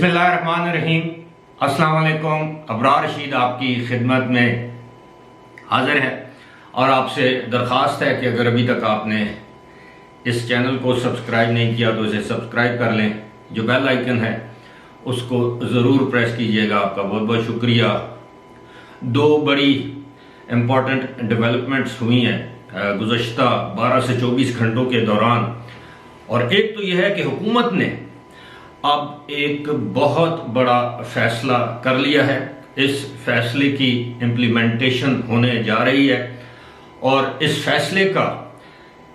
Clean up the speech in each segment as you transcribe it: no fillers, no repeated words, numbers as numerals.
बिस्मिल्लाहिर्रहमानिर्रहीम। अस्सलाम वालेकुम। अबरार रशीद आपकी खिदमत में हाजिर है और आपसे दरख्वास्त है कि अगर अभी तक आपने इस चैनल को सब्सक्राइब नहीं किया तो इसे सब्सक्राइब कर लें। जो बेल आइकन है उसको ज़रूर प्रेस कीजिएगा। आपका बहुत बहुत शुक्रिया। दो बड़ी इम्पॉर्टेंट डेवलपमेंट्स हुई हैं गुज़श्ता 12 से 24 घंटों के दौरान, और एक तो यह है कि हुकूमत ने अब एक बहुत बड़ा फैसला कर लिया है। इस फैसले की इम्प्लीमेंटेशन होने जा रही है और इस फैसले का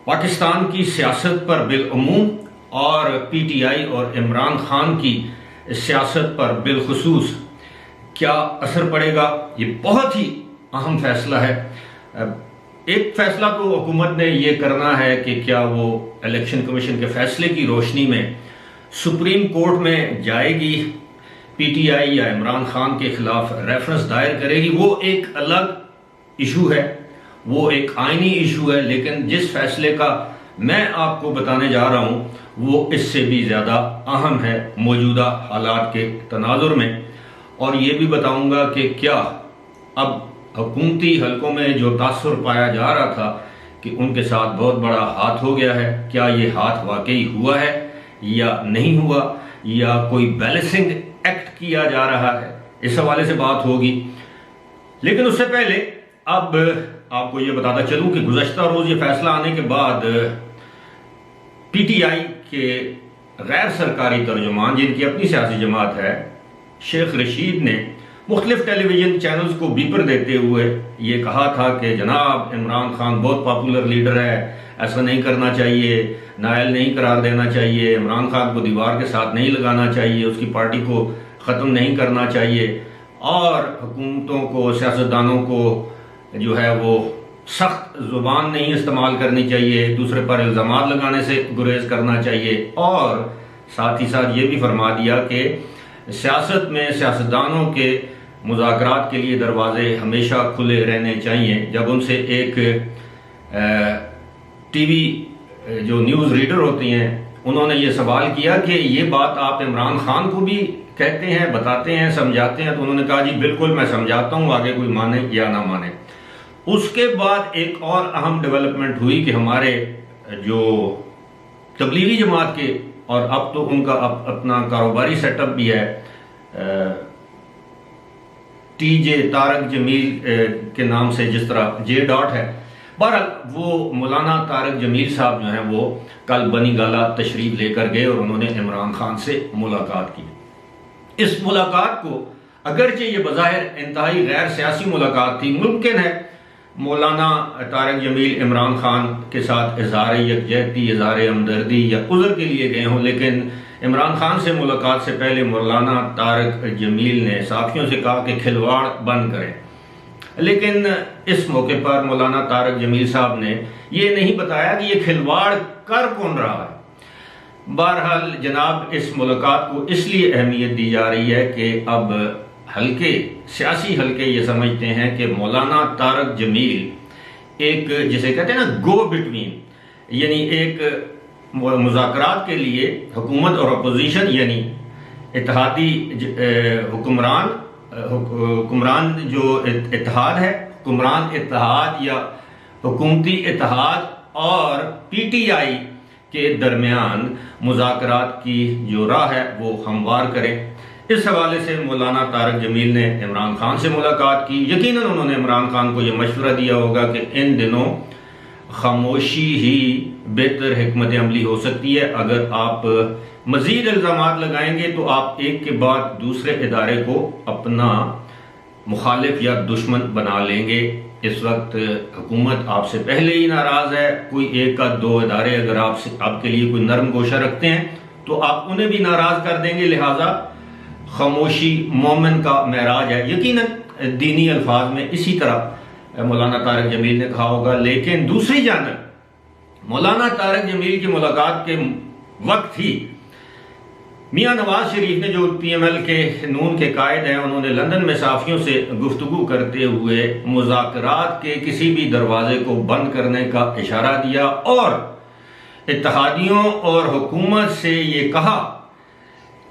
पाकिस्तान की सियासत पर बिलअमूम और पीटीआई और इमरान खान की सियासत पर बिलखुसूस क्या असर पड़ेगा, ये बहुत ही अहम फैसला है। एक फैसला तो हुकूमत ने ये करना है कि क्या वो इलेक्शन कमीशन के फैसले की रोशनी में सुप्रीम कोर्ट में जाएगी, पीटीआई या इमरान खान के खिलाफ रेफरेंस दायर करेगी। वो एक अलग इशू है, वो एक आईनी इशू है, लेकिन जिस फैसले का मैं आपको बताने जा रहा हूं वो इससे भी ज़्यादा अहम है मौजूदा हालात के तनाजुर में। और ये भी बताऊंगा कि क्या अब हुकूमती हलकों में जो तासुर पाया जा रहा था कि उनके साथ बहुत बड़ा हाथ हो गया है, क्या ये हाथ वाकई हुआ है या नहीं हुआ, या कोई बैलेंसिंग एक्ट किया जा रहा है, इस हवाले से बात होगी। लेकिन उससे पहले अब आपको ये बताता चलूं कि गुज़श्ता रोज ये फैसला आने के बाद पीटीआई के गैर सरकारी तर्जुमान, जिनकी अपनी सियासी जमात है, शेख रशीद ने मुख्तलिफ टेलीविजन चैनल्स को बीपर देते हुए ये कहा था कि जनाब इमरान खान बहुत पॉपुलर लीडर है, ऐसा नहीं करना चाहिए, नायल नहीं करार देना चाहिए, इमरान खान को दीवार के साथ नहीं लगाना चाहिए, उसकी पार्टी को ख़त्म नहीं करना चाहिए, और हुकूमतों को, सियासतदानों को जो है वो सख्त ज़ुबान नहीं इस्तेमाल करनी चाहिए, दूसरे पर इल्ज़ामात लगाने से गुरेज करना चाहिए। और साथ ही साथ ये भी फरमा दिया कि सियासत में सियासतदानों के मुज़ाकरात के लिए दरवाजे हमेशा खुले रहने चाहिए। जब उनसे एक टीवी जो न्यूज़ रीडर होती हैं उन्होंने ये सवाल किया कि ये बात आप इमरान खान को भी कहते हैं, बताते हैं, समझाते हैं, तो उन्होंने कहा जी बिल्कुल मैं समझाता हूँ, आगे कोई माने या ना माने। उसके बाद एक और अहम डेवलपमेंट हुई कि हमारे जो तबलीगी जमात के, और अब तो उनका अपना कारोबारी सेटअप भी है, टीजे तारक जमील के नाम से, जिस तरह जे डॉट है, बहरहाल वो मौलाना तारक जमील साहब जो हैं वो कल बनी गाला तशरीफ लेकर गए और उन्होंने इमरान खान से मुलाकात की। इस मुलाकात को अगरचे ये बज़ाहिर इंतहाई गैर सियासी मुलाकात थी, मुमकिन है मौलाना तारक जमील इमरान खान के साथ इज़हार यकजहती, इज़हार हमदर्दी या उज़र के लिए गए हों, लेकिन इमरान खान से मुलाकात से पहले मौलाना तारक जमील ने साथियों से कहा कि खिलवाड़ बंद करें। लेकिन इस मौके पर मौलाना तारक जमील साहब ने ये नहीं बताया कि ये खिलवाड़ कर कौन रहा है। बहरहाल जनाब इस मुलाकात को इसलिए अहमियत दी जा रही है कि अब हल्के, सियासी हल्के ये समझते हैं कि मौलाना तारक जमील एक, जिसे कहते हैं ना, गो बिटवीन, यानी एक मुज़ाकरात के लिए हुकूमत और अपोजिशन, यानी इत्तेहादी हुक्मरान जो इत्तेहाद है, हुक्मरान इत्तेहाद या हुकूमती इत्तेहाद और पीटीआई के दरमियान मुज़ाकरात की जो राह है वो हमवार करें। इस हवाले से मौलाना तारक जमील ने इमरान खान से मुलाकात की। यकीनन उन्होंने इमरान खान को यह मशवरा दिया होगा कि इन दिनों खामोशी ही बेहतर हिकमत अमली हो सकती है। अगर आप मजीद इल्ज़ामात लगाएंगे तो आप एक के बाद दूसरे इदारे को अपना मुखालिफ या दुश्मन बना लेंगे। इस वक्त हुकूमत आपसे पहले ही नाराज़ है। कोई एक का दो इदारे अगर आपके लिए कोई नरम गोशा रखते हैं तो आप उन्हें भी नाराज़ कर देंगे। लिहाजा खामोशी मोमिन का महराज है। यकीनन दीनी अल्फाज में इसी तरह मौलाना तारक जमील ने कहा होगा। लेकिन दूसरी जानब मौलाना तारक जमील की मुलाकात के वक्त ही मियां नवाज शरीफ ने, जो PML के नून के कायद हैं, उन्होंने लंदन में साफियों से गुफ्तगू करते हुए मुज़ाकरात के किसी भी दरवाजे को बंद करने का इशारा दिया और इत्तेहादियों और हुकूमत से ये कहा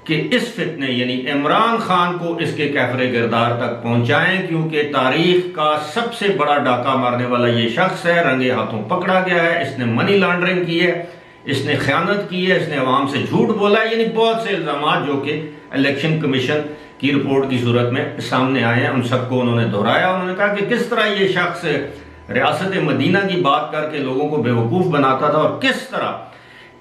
कि इस फितने यानी इमरान खान को इसके कैफरे किरदार तक पहुंचाएं, क्योंकि तारीख का सबसे बड़ा डाका मारने वाला ये शख्स है, रंगे हाथों पकड़ा गया है, इसने मनी लॉन्ड्रिंग की है, इसने खयानत की है, इसने अवाम से झूठ बोला है, यानी बहुत से इल्जाम जो कि इलेक्शन कमीशन की रिपोर्ट की सूरत में सामने आए हैं, उन सबको उन्होंने दोहराया। उन्होंने कहा कि किस तरह ये शख्स रियासत मदीना की बात करके लोगों को बेवकूफ़ बनाता था और किस तरह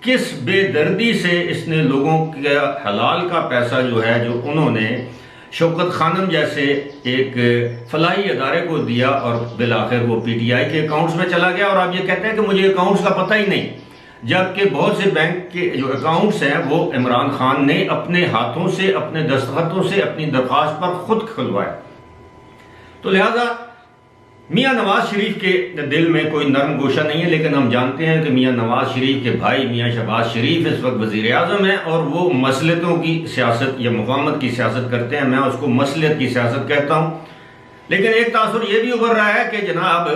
किस बेदर्दी से इसने लोगों के हलाल का पैसा जो है, जो उन्होंने शौकत खानम जैसे एक फलाही अदारे को दिया और बिलाखिर वो पीटीआई के अकाउंट्स में चला गया। और आप ये कहते हैं कि मुझे अकाउंट्स का पता ही नहीं, जबकि बहुत से बैंक के जो अकाउंट्स हैं वो इमरान खान ने अपने हाथों से, अपने दस्तखतों से अपनी दरख्वास्त पर खुद खुलवाए। तो लिहाजा मियाँ नवाज शरीफ के दिल में कोई नरम गोशा नहीं है, लेकिन हम जानते हैं कि मियाँ नवाज शरीफ के भाई मियाँ शहबाज शरीफ इस वक्त वज़ीर आज़म हैं और वो मसलतों की सियासत या मुक़ावमत की सियासत करते हैं। मैं उसको मसलियत की सियासत कहता हूँ। लेकिन एक तासुर ये भी उभर रहा है कि जनाब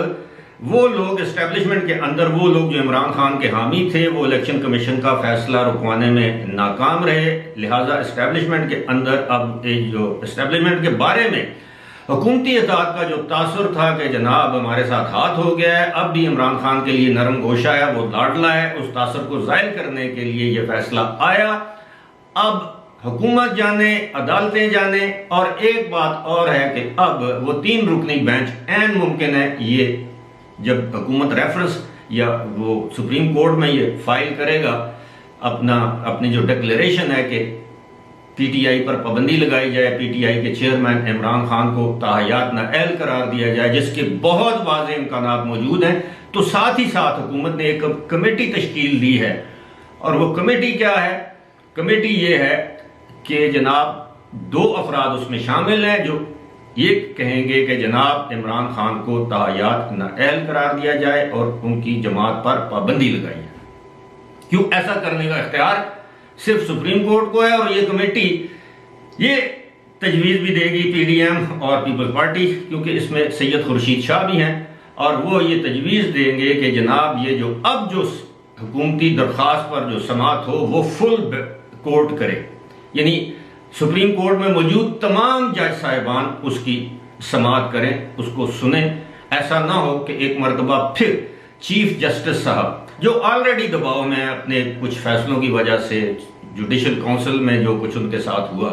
वो लोग इस्टेब्लिशमेंट के अंदर, वो लोग जो इमरान खान के हामी थे, वो इलेक्शन कमीशन का फैसला रुकवाने में नाकाम रहे। लिहाजा इस्टेब्लिशमेंट के अंदर अब जो इस्टेब्लिशमेंट के बारे में हुकूमती इताअत का जो तासुर था कि जनाब हमारे साथ हाथ हो गया है, अब भी इमरान खान के लिए नरम गोशा है, वो लाडला है, उस तासुर को ज़ाहिर करने के लिए ये फैसला आया। अब हुकूमत जाने, अदालतें जाने, और एक बात और है कि अब वो 3 रुकनी बेंच ऐन मुमकिन है ये जब हुकूमत रेफरेंस या वो सुप्रीम कोर्ट में ये फाइल करेगा अपनी जो डिक्लेरेशन है कि पीटीआई पर पाबंदी लगाई जाए, पीटीआई के चेयरमैन इमरान खान को ताहयात नाअहल करार दिया जाए, जिसके बहुत वाज़ेह इम्कानात मौजूद हैं, तो साथ ही साथ हुकूमत ने एक कमेटी तश्कील दी है। और वो कमेटी क्या है? कमेटी ये है कि जनाब 2 अफराद उसमें शामिल हैं जो ये कहेंगे कि जनाब इमरान खान को ताहयात नाअहल करार दिया जाए और उनकी जमात पर पाबंदी लगाई जाए। क्यों? ऐसा करने का इख्तियार सिर्फ सुप्रीम कोर्ट को है और ये कमेटी ये तजवीज़ भी देगी पीडीएम और पीपल्स पार्टी, क्योंकि इसमें सैयद खुर्शीद शाह भी हैं, और वो ये तजवीज़ देंगे कि जनाब ये जो अब जो हुकूमती दरख्वास्त पर जो समाअत हो वो फुल कोर्ट करे, यानी सुप्रीम कोर्ट में मौजूद तमाम जज साहिबान उसकी समाअत करें, उसको सुने। ऐसा ना हो कि एक मरतबा फिर चीफ जस्टिस साहब जो ऑलरेडी दबाव में अपने कुछ फैसलों की वजह से जुडिशल काउंसिल में जो कुछ उनके साथ हुआ,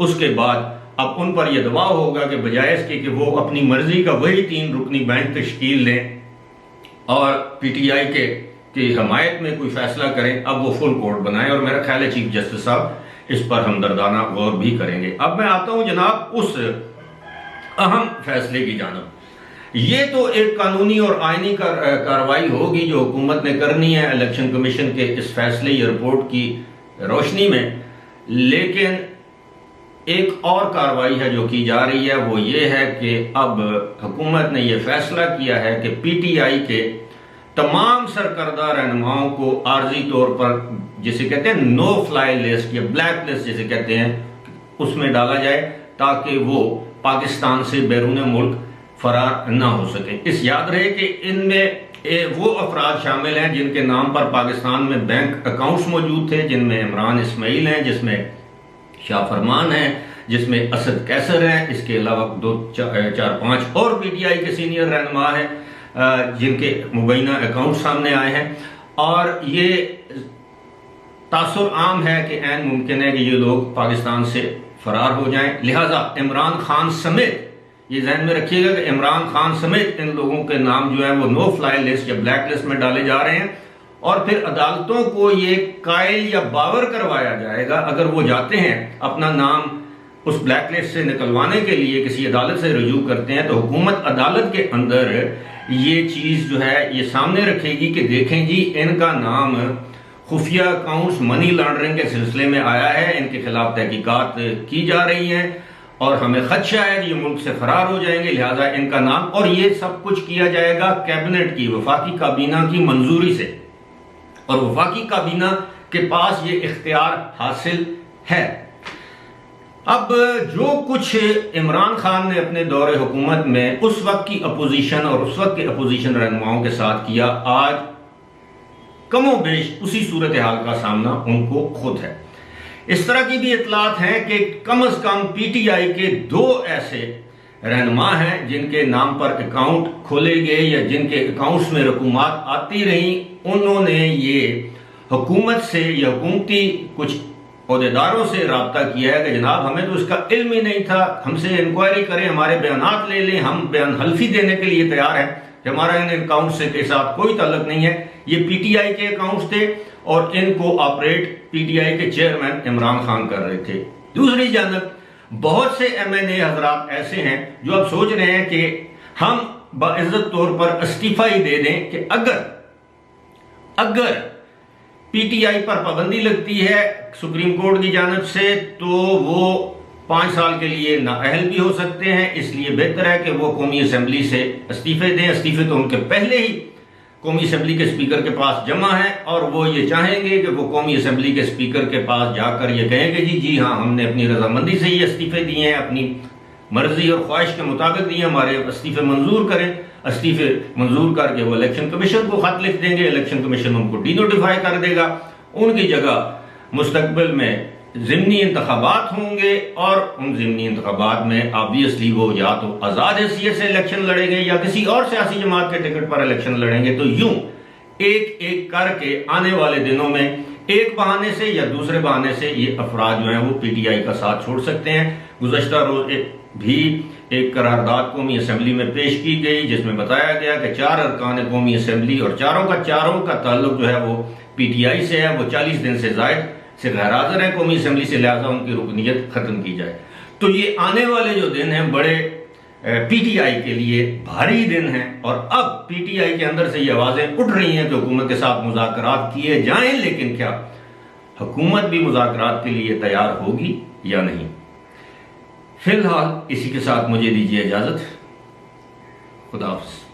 उसके बाद अब उन पर यह दबाव होगा कि बजाय इसके कि वो अपनी मर्जी का वही 3 रुकनी बेंच तश्कील लें और पीटीआई की हमायत में कोई फैसला करें, अब वो फुल कोर्ट बनाएं। और मेरा ख्याल है चीफ जस्टिस साहब इस पर हमदर्दाना गौर भी करेंगे। अब मैं आता हूं जनाब उस अहम फैसले की जानिब। ये तो एक कानूनी और आईनी कार्रवाई होगी जो हुकूमत ने करनी है इलेक्शन कमीशन के इस फैसले या रिपोर्ट की रोशनी में, लेकिन एक और कार्रवाई है जो की जा रही है, वो ये है कि अब हुकूमत ने यह फैसला किया है कि पीटीआई के तमाम सरकर्दा रहनुमाओं को आर्जी तौर पर, जिसे कहते हैं नो फ्लाई लिस्ट या ब्लैक लिस्ट जिसे कहते हैं, उसमें डाला जाए ताकि वो पाकिस्तान से बैरून मुल्क फरार ना हो सके। इस याद रहे कि इनमें वो अफराद शामिल हैं जिनके नाम पर पाकिस्तान में बैंक अकाउंट्स मौजूद थे, जिनमें इमरान इस्माइल हैं, जिसमें शाह फरमान हैं, जिसमें असद कैसर हैं, इसके अलावा 4-5 और पीटीआई के सीनियर रहनुमा हैं जिनके मुबैना अकाउंट सामने आए हैं। और ये तासुर आम है कि ऐन मुमकिन है कि ये लोग पाकिस्तान से फरार हो जाएं। लिहाजा इमरान खान समेत, ये ध्यान में रखिएगा कि इमरान खान समेत इन लोगों के नाम जो है वो नो फ्लाई लिस्ट या ब्लैक लिस्ट में डाले जा रहे हैं, और फिर अदालतों को ये कायल या बावर करवाया जाएगा अगर वो जाते हैं अपना नाम उस ब्लैक लिस्ट से निकलवाने के लिए किसी अदालत से रजू करते हैं, तो हुकूमत अदालत के अंदर ये चीज़ जो है ये सामने रखेगी कि देखें जी इनका नाम खुफिया अकाउंट्स मनी लॉन्ड्रिंग के सिलसिले में आया है, इनके खिलाफ तहकीकात की जा रही हैं और हमें खदशा है कि ये मुल्क से फरार हो जाएंगे, लिहाजा इनका नाम, और ये सब कुछ किया जाएगा कैबिनेट की, वफाकी काबीना की मंजूरी से, और वफाकी काबीना के पास ये इख्तियार हासिल है। अब जो कुछ इमरान खान ने अपने दौरे हुकूमत में उस वक्त की अपोजिशन और उस वक्त के अपोजिशन रहनुमाओं के साथ किया, आज कमो बेश उसी सूरत हाल का सामना उनको खुद है। इस तरह की भी इतलात हैं कि कम अज कम पीटीआई के 2 ऐसे रहनुमा हैं जिनके नाम पर अकाउंट खोले गए या जिनके अकाउंट्स में रकूमात आती रही, उन्होंने ये हुकूमत से या हुकूमती कुछ ओहदेदारों से रब्ता किया है कि जनाब हमें तो इसका इल्म ही नहीं था, हमसे इंक्वायरी करें, हमारे बयानात ले लें, हम बयान हल्फी देने के लिए तैयार हैं कि हमारा इन अकाउंट से के साथ कोई ताल्लुक नहीं है। ये पीटीआई के अकाउंट्स थे और इनको ऑपरेट पीटीआई के चेयरमैन इमरान खान कर रहे थे। दूसरी जानब बहुत से एमएनए हजरात ऐसे हैं जो अब सोच रहे हैं कि हम बाइज्जत तौर पर इस्तीफा ही दे दें कि अगर पीटीआई पर पाबंदी लगती है सुप्रीम कोर्ट की जानिब से तो वो 5 साल के लिए नाअहल भी हो सकते हैं, इसलिए बेहतर है कि वो कौमी असम्बली से इस्तीफे दें। इस्तीफे तो उनके पहले ही कौमी असम्बली के स्पीकर के पास जमा है और वो ये चाहेंगे कि वो कौमी असम्बली के स्पीकर के पास जाकर ये कहेंगे जी हाँ हमने अपनी रजामंदी से ये इस्तीफे दिए हैं, अपनी मर्जी और ख्वाहिश के मुताबिक दिए, हमारे इस्तीफे मंजूर करें। इस्तीफे मंजूर करके वो इलेक्शन कमीशन को खत लिख देंगे, इलेक्शन कमीशन उनको डिनोटिफाई कर देगा, उनकी जगह मुस्तकबिल में ज़िमनी इंतखाबात होंगे और उन ज़िमनी इंतखाबात में ऑब्वियसली वो या तो आज़ाद हैसियत से इलेक्शन लड़ेंगे या किसी और सियासी जमात के टिकट पर इलेक्शन लड़ेंगे। तो यूं एक एक करके आने वाले दिनों में एक बहाने से या दूसरे बहाने से ये अफराद जो हैं वो पीटीआई का साथ छोड़ सकते हैं। गुज़श्ता रोज भी एक करारदाद कौमी असम्बली में पेश की गई जिसमें बताया गया कि 4 अरकान कौमी असम्बली और चारों का ताल्लुक जो है वो पीटीआई से है, वो 40 दिन से ज़ायद से गैर हाज़िर है कौमी असम्बली से, लिहाजा उनकी रुकनीयत खत्म की जाए। तो ये आने वाले जो दिन हैं बड़े पीटीआई के लिए भारी दिन हैं और अब पीटीआई के अंदर से ये आवाज़ें उठ रही हैं कि हुकूमत के साथ मुज़ाकरात किए जाएं, लेकिन क्या हुकूमत भी मुज़ाकरात के लिए तैयार होगी या नहीं। फिलहाल इसी के साथ मुझे दीजिए इजाज़त। खुदा हाफ़िज़।